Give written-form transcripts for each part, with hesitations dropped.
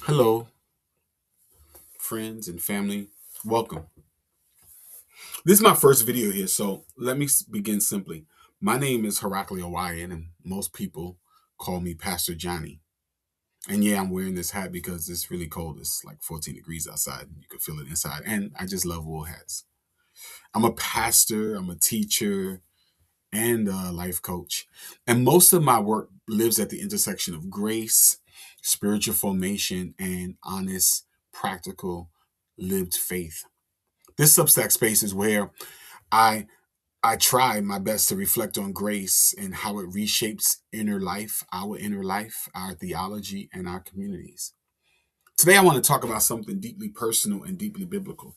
Hello, friends and family. Welcome. This is my first video here, so let me begin simply. My name is Heraclio Wyatt, and most people call me Pastor Johnny. And yeah, I'm wearing this hat because it's really cold. It's like 14 degrees outside. You can feel it inside. And I just love wool hats. I'm a pastor, I'm a teacher, and a life coach. And most of my work lives at the intersection of grace, spiritual formation, and honest, practical, lived faith. This Substack space is where I I try my best to reflect on grace and how it reshapes inner life, our theology, and our communities. Today, I want to talk about something deeply personal and deeply biblical: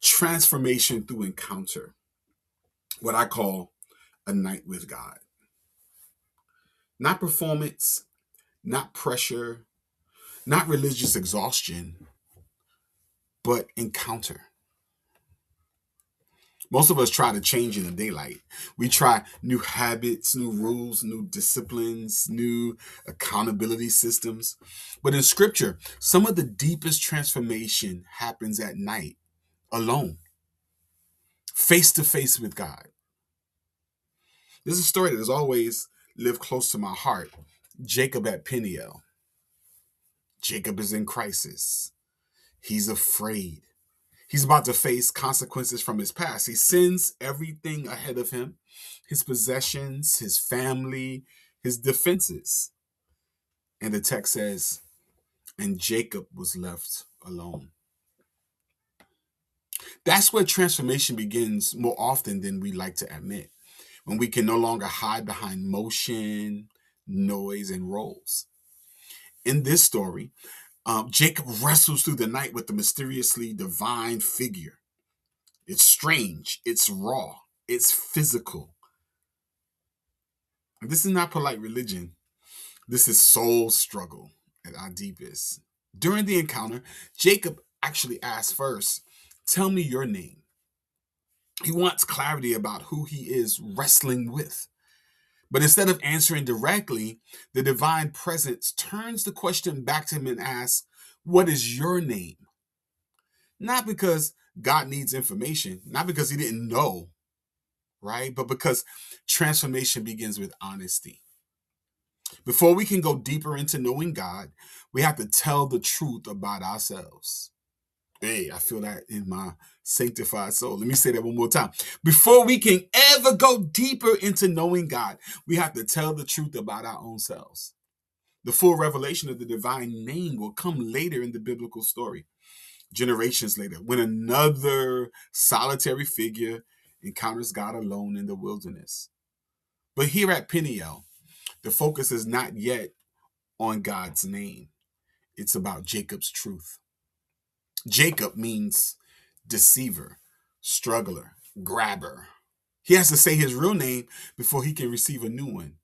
transformation through encounter, what I call a night with God. Not performance, not pressure, not religious exhaustion, but encounter. Most of us try to change in the daylight. We try new habits, new rules, new disciplines, new accountability systems. But in scripture, some of the deepest transformation happens at night, alone, face to face with God. This is a story that has always lived close to my heart. Jacob at Peniel. Jacob is in crisis. He's afraid. He's about to face consequences from his past. He sends everything ahead of him: his possessions, his family, his defenses. And the text says, and Jacob was left alone. That's where transformation begins more often than we like to admit, when we can no longer hide behind motion, noise, and roles. In this story, Jacob wrestles through the night with the mysteriously divine figure. It's strange, it's raw, it's physical. This is not polite religion. This is soul struggle at our deepest. During the encounter, Jacob actually asks first, tell me your name. He wants clarity about who he is wrestling with. But instead of answering directly, the divine presence turns the question back to him and asks, what is your name? Not because God needs information, not because he didn't know, right? But because transformation begins with honesty. Before we can go deeper into knowing God, we have to tell the truth about ourselves. Hey, I feel that in my sanctified soul. Let me say that one more time. Before we can ever go deeper into knowing God, we have to tell the truth about our own selves. The full revelation of the divine name will come later in the biblical story, generations later, when another solitary figure encounters God alone in the wilderness. But here at Peniel, the focus is not yet on God's name. It's about Jacob's truth. Jacob means deceiver, struggler, grabber. He has to say his real name before he can receive a new one.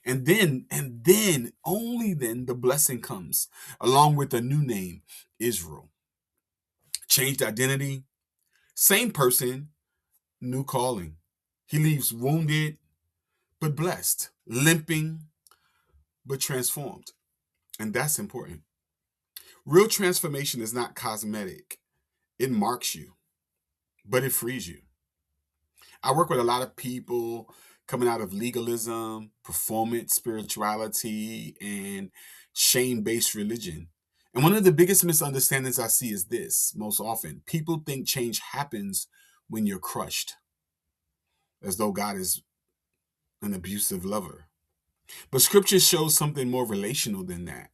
And then, only then, the blessing comes, along with a new name, Israel. Changed identity, same person, new calling. He leaves wounded but blessed, limping but transformed. And that's important. Real transformation is not cosmetic. It marks you, but it frees you. I work with a lot of people coming out of legalism, performance spirituality, and shame based religion. And one of the biggest misunderstandings I see is this: most often, people think change happens when you're crushed, as though God is an abusive lover. But scripture shows something more relational than that.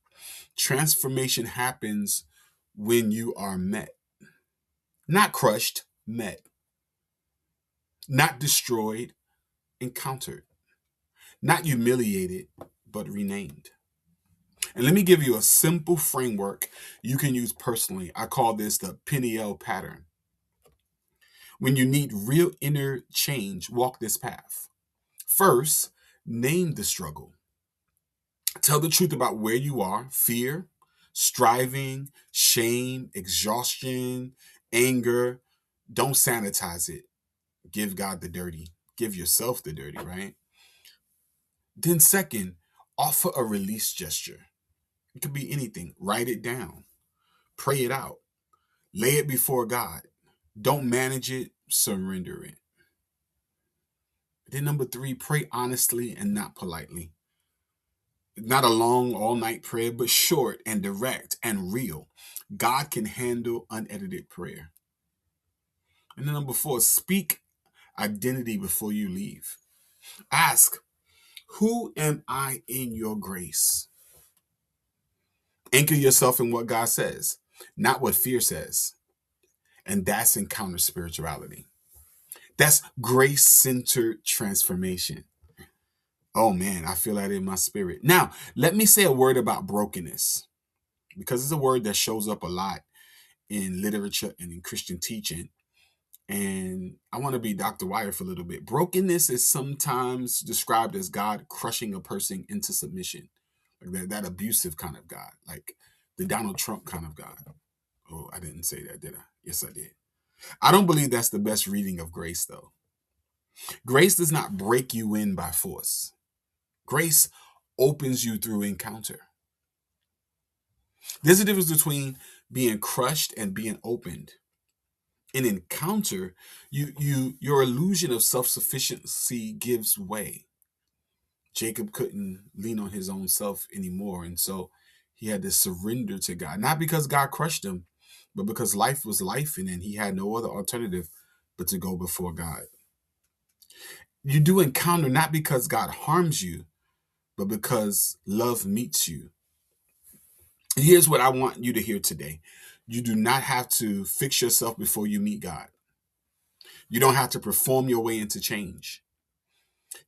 Transformation happens when you are met, not crushed, met, not destroyed, encountered, not humiliated, but renamed. And let me give you a simple framework you can use personally. I call this the Peniel pattern. When you need real inner change, walk this path. First, name the struggle. Tell the truth about where you are: fear, striving, shame, exhaustion, anger. Don't sanitize it. Give God the dirty. Give yourself the dirty, right? Then, second, offer a release gesture. It could be anything. Write it down. Pray it out. Lay it before God. Don't manage it, surrender it. Then number 3, pray honestly and not politely. Not a long all-night prayer, but short and direct and real. God can handle unedited prayer. And then number 4, speak identity before you leave. Ask, who am I in your grace? Anchor yourself in what God says, not what fear says. And that's encounter spirituality. That's grace-centered transformation. Oh man, I feel that in my spirit. Now, let me say a word about brokenness, because it's a word that shows up a lot in literature and in Christian teaching. And I want to be Dr. Wire for a little bit. Brokenness is sometimes described as God crushing a person into submission, like that abusive kind of God, like the Donald Trump kind of God. Oh, I didn't say that, did I? Yes, I did. I don't believe that's the best reading of grace, though. Grace does not break you in by force. Grace opens you through encounter. There's a difference between being crushed and being opened. In encounter, your illusion of self-sufficiency gives way. Jacob couldn't lean on his own self anymore, and so he had to surrender to God. Not because God crushed him, but because life was life, and he had no other alternative but to go before God. You do encounter not because God harms you, but because love meets you. And here's what I want you to hear today. You do not have to fix yourself before you meet God. You don't have to perform your way into change.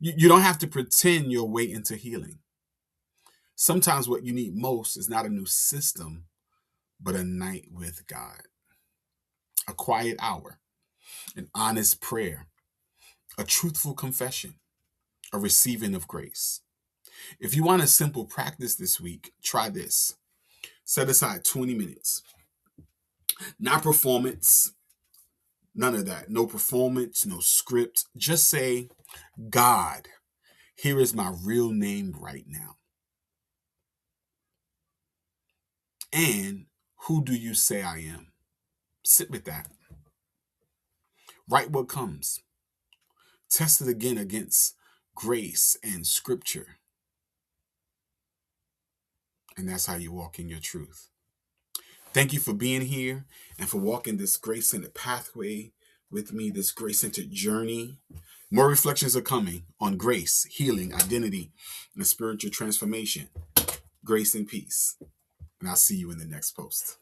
You don't have to pretend your way into healing. Sometimes what you need most is not a new system, but a night with God. A quiet hour, an honest prayer, a truthful confession, a receiving of grace. If you want a simple practice this week, try this. Set aside 20 minutes. Not performance, none of that. No performance, no script. Just say, God, here is my real name right now. And who do you say I am? Sit with that. Write what comes. Test it again against grace and scripture. And that's how you walk in your truth. Thank you for being here and for walking this grace-centered pathway with me, this grace-centered journey. More reflections are coming on grace, healing, identity, and spiritual transformation. Grace and peace. And I'll see you in the next post.